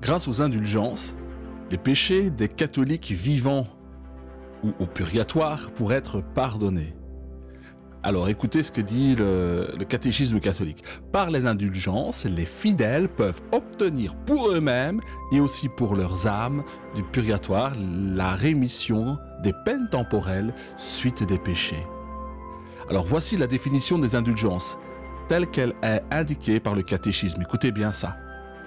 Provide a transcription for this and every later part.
grâce aux indulgences, les péchés des catholiques vivants ou au purgatoire pourraient être pardonnés. Alors écoutez ce que dit le catéchisme catholique. Par les indulgences, les fidèles peuvent obtenir pour eux-mêmes et aussi pour leurs âmes du purgatoire la rémission des peines temporelles suite des péchés. Alors voici la définition des indulgences telle qu'elle est indiquée par le catéchisme. Écoutez bien ça.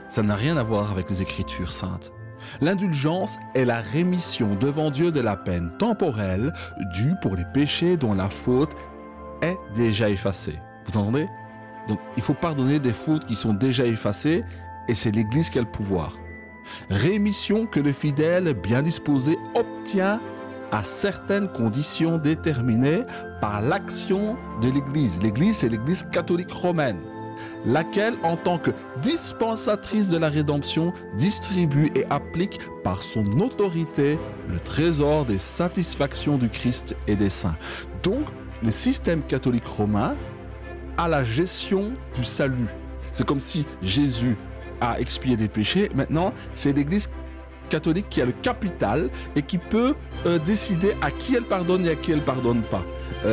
Ça n'a rien à voir avec les Écritures saintes. L'indulgence est la rémission devant Dieu de la peine temporelle due pour les péchés dont la faute est déjà effacée. Vous entendez? Donc il faut pardonner des fautes qui sont déjà effacées et c'est l'Église qui a le pouvoir. Rémission que le fidèle bien disposé obtient à certaines conditions déterminées par l'action de l'Église. L'Église, c'est l'Église catholique romaine, laquelle, en tant que dispensatrice de la rédemption, distribue et applique par son autorité le trésor des satisfactions du Christ et des saints. Donc, le système catholique romain a la gestion du salut. C'est comme si Jésus a expié des péchés. Maintenant, c'est l'Église catholique qui a le capital et qui peut décider à qui elle pardonne et à qui elle pardonne pas.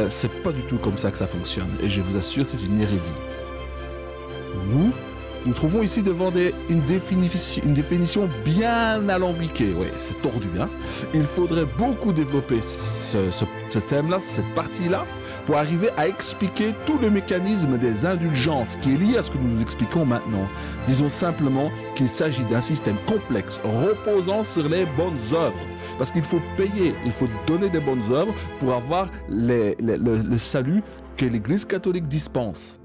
C'est pas du tout comme ça que ça fonctionne. Et je vous assure, c'est une hérésie. Nous trouvons ici devant une définition bien alambiquée. Oui, c'est tordu, hein. Il faudrait beaucoup développer ce thème-là, cette partie-là, pour arriver à expliquer tout le mécanisme des indulgences qui est lié à ce que nous nous expliquons maintenant. Disons simplement qu'il s'agit d'un système complexe reposant sur les bonnes œuvres. Parce qu'il faut payer, il faut donner des bonnes œuvres pour avoir le salut que l'Église catholique dispense.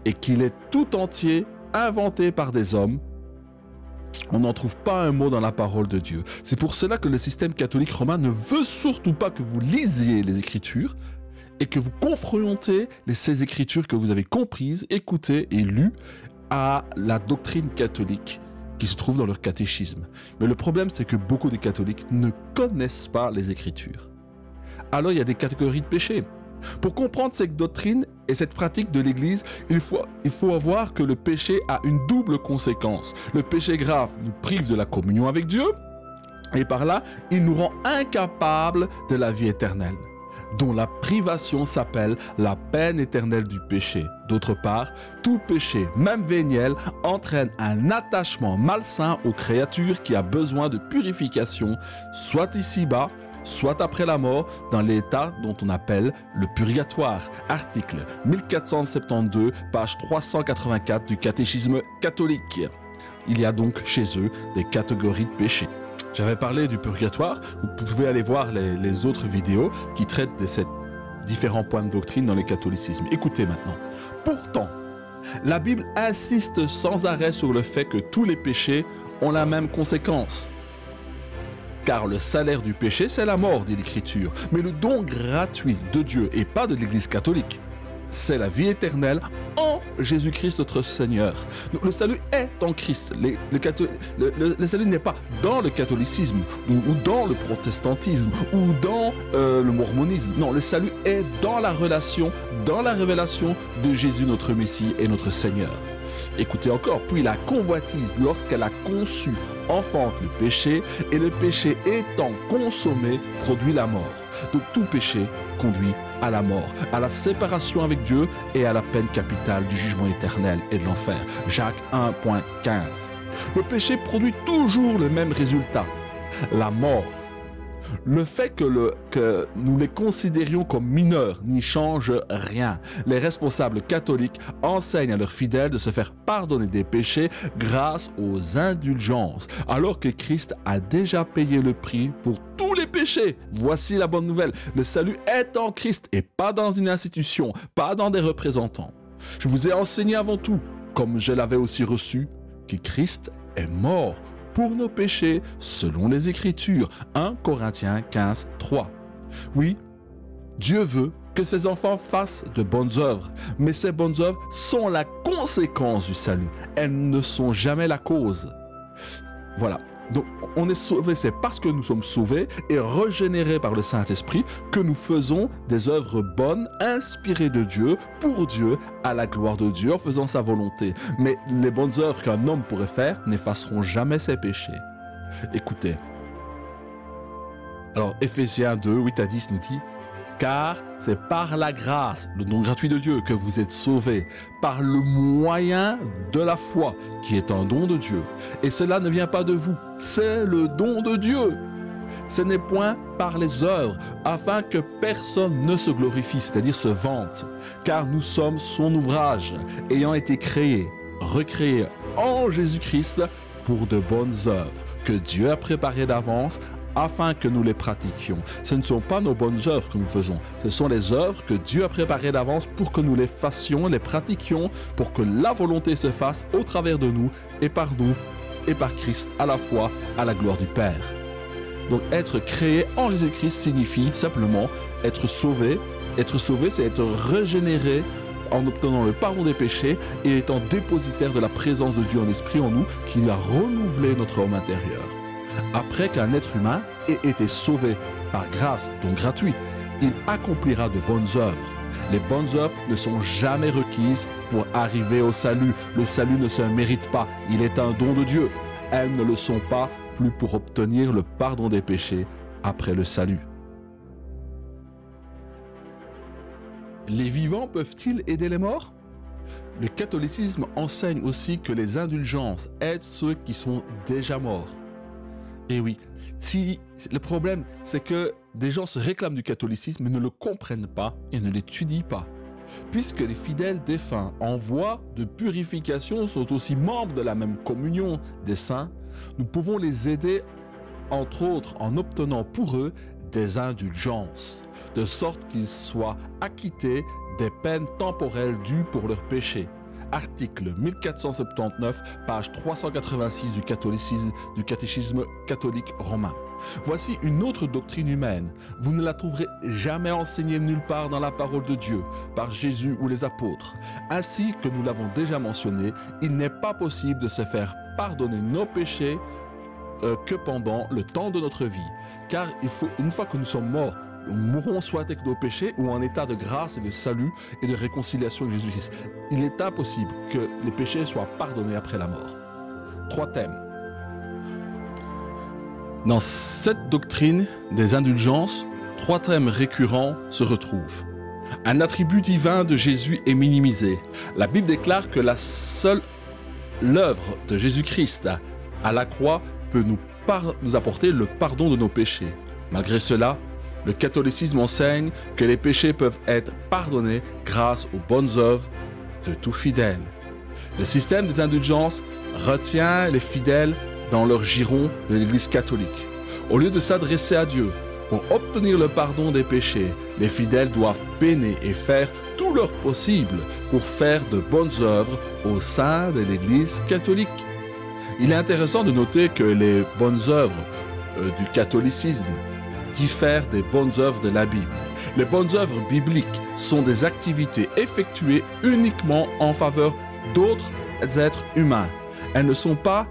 Et qu'il est tout entier inventé par des hommes. On n'en trouve pas un mot dans la parole de Dieu. C'est pour cela que le système catholique romain ne veut surtout pas que vous lisiez les Écritures et que vous confrontez ces Écritures que vous avez comprises, écoutées et lues à la doctrine catholique qui se trouve dans leur catéchisme. Mais le problème, c'est que beaucoup de catholiques ne connaissent pas les Écritures. Alors, il y a des catégories de péchés. Pour comprendre cette doctrine et cette pratique de l'Église, il faut avoir que le péché a une double conséquence. Le péché grave nous prive de la communion avec Dieu et par là, il nous rend incapables de la vie éternelle, dont la privation s'appelle la peine éternelle du péché. D'autre part, tout péché, même véniel, entraîne un attachement malsain aux créatures qui a besoin de purification, soit ici-bas, soit après la mort, dans l'état dont on appelle le purgatoire. Article 1472, page 384 du catéchisme catholique. Il y a donc chez eux des catégories de péchés. J'avais parlé du purgatoire, vous pouvez aller voir les autres vidéos qui traitent de ces différents points de doctrine dans le catholicisme. Écoutez maintenant. Pourtant, la Bible insiste sans arrêt sur le fait que tous les péchés ont la même conséquence. Car le salaire du péché, c'est la mort, dit l'Écriture. Mais le don gratuit de Dieu, et pas de l'Église catholique, c'est la vie éternelle en Jésus-Christ notre Seigneur. Donc, le salut est en Christ. Le salut n'est pas dans le catholicisme, ou dans le protestantisme, ou dans le mormonisme. Non, le salut est dans la relation, dans la révélation de Jésus notre Messie et notre Seigneur. Écoutez encore, puis la convoitise, lorsqu'elle a conçu, enfante le péché, et le péché étant consommé, produit la mort. Donc tout péché conduit à la mort, à la séparation avec Dieu et à la peine capitale du jugement éternel et de l'enfer. Jacques 1.15. Le péché produit toujours le même résultat, la mort. Le fait que nous les considérions comme mineurs n'y change rien. Les responsables catholiques enseignent à leurs fidèles de se faire pardonner des péchés grâce aux indulgences, alors que Christ a déjà payé le prix pour tous les péchés. Voici la bonne nouvelle. Le salut est en Christ et pas dans une institution, pas dans des représentants. Je vous ai enseigné avant tout, comme je l'avais aussi reçu, que Christ est mort pour nos péchés, selon les Écritures. 1 Corinthiens 15, 3. Oui, Dieu veut que ses enfants fassent de bonnes œuvres, mais ces bonnes œuvres sont la conséquence du salut. Elles ne sont jamais la cause. Voilà. Donc, on est sauvé, c'est parce que nous sommes sauvés et régénérés par le Saint-Esprit que nous faisons des œuvres bonnes, inspirées de Dieu, pour Dieu, à la gloire de Dieu, en faisant sa volonté. Mais les bonnes œuvres qu'un homme pourrait faire n'effaceront jamais ses péchés. Écoutez. Alors, Éphésiens 2, 8 à 10 nous dit: car c'est par la grâce, le don gratuit de Dieu, que vous êtes sauvés, par le moyen de la foi, qui est un don de Dieu. Et cela ne vient pas de vous, c'est le don de Dieu. Ce n'est point par les œuvres, afin que personne ne se glorifie, c'est-à-dire se vante. Car nous sommes son ouvrage, ayant été créés, recréés en Jésus-Christ pour de bonnes œuvres, que Dieu a préparées d'avance, afin que nous les pratiquions. Ce ne sont pas nos bonnes œuvres que nous faisons, ce sont les œuvres que Dieu a préparées d'avance pour que nous les fassions, les pratiquions, pour que la volonté se fasse au travers de nous et par Christ, à la fois à la gloire du Père. Donc être créé en Jésus-Christ signifie simplement être sauvé. Être sauvé, c'est être régénéré en obtenant le pardon des péchés et étant dépositaire de la présence de Dieu en esprit en nous, qui a renouvelé notre homme intérieur. Après qu'un être humain ait été sauvé par grâce, donc gratuit, il accomplira de bonnes œuvres. Les bonnes œuvres ne sont jamais requises pour arriver au salut. Le salut ne se mérite pas, il est un don de Dieu. Elles ne le sont pas plus pour obtenir le pardon des péchés après le salut. Les vivants peuvent-ils aider les morts? Le catholicisme enseigne aussi que les indulgences aident ceux qui sont déjà morts. Et oui, le problème, c'est que des gens se réclament du catholicisme mais ne le comprennent pas et ne l'étudient pas. Puisque les fidèles défunts en voie de purification sont aussi membres de la même communion des saints, nous pouvons les aider, entre autres, en obtenant pour eux des indulgences, de sorte qu'ils soient acquittés des peines temporelles dues pour leurs péchés. Article 1479, page 386 du catéchisme catholique romain. Voici une autre doctrine humaine. Vous ne la trouverez jamais enseignée nulle part dans la parole de Dieu, par Jésus ou les apôtres. Ainsi que nous l'avons déjà mentionné, il n'est pas possible de se faire pardonner nos péchés que pendant le temps de notre vie. Car une fois que nous sommes morts, nous mourrons soit avec nos péchés ou en état de grâce et de salut et de réconciliation avec Jésus-Christ. Il est impossible que les péchés soient pardonnés après la mort. 3 thèmes. Dans cette doctrine des indulgences, 3 thèmes récurrents se retrouvent. Un attribut divin de Jésus est minimisé. La Bible déclare que la seule l'œuvre de Jésus-Christ à la croix peut nous apporter le pardon de nos péchés. Malgré cela, le catholicisme enseigne que les péchés peuvent être pardonnés grâce aux bonnes œuvres de tout fidèle. Le système des indulgences retient les fidèles dans leur giron de l'Église catholique. Au lieu de s'adresser à Dieu pour obtenir le pardon des péchés, les fidèles doivent peiner et faire tout leur possible pour faire de bonnes œuvres au sein de l'Église catholique. Il est intéressant de noter que les bonnes œuvres du catholicisme diffèrent des bonnes œuvres de la Bible. Les bonnes œuvres bibliques sont des activités effectuées uniquement en faveur d'autres êtres humains. Elles ne sont pas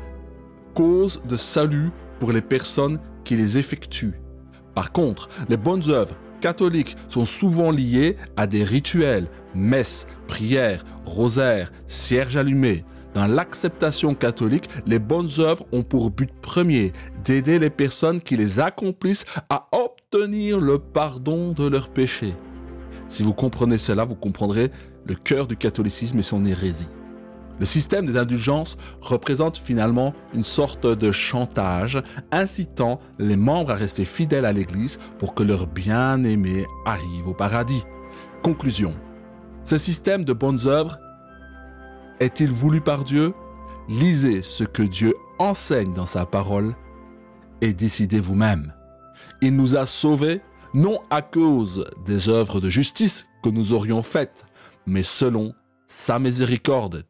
cause de salut pour les personnes qui les effectuent. Par contre, les bonnes œuvres catholiques sont souvent liées à des rituels, messes, prières, rosaires, cierges allumés. Dans l'acceptation catholique, les bonnes œuvres ont pour but premier d'aider les personnes qui les accomplissent à obtenir le pardon de leurs péchés. Si vous comprenez cela, vous comprendrez le cœur du catholicisme et son hérésie. Le système des indulgences représente finalement une sorte de chantage, incitant les membres à rester fidèles à l'Église pour que leur bien-aimé arrive au paradis. Conclusion. Ce système de bonnes œuvres est-il voulu par Dieu? Lisez ce que Dieu enseigne dans sa parole et décidez vous-même. Il nous a sauvés, non à cause des œuvres de justice que nous aurions faites, mais selon sa miséricorde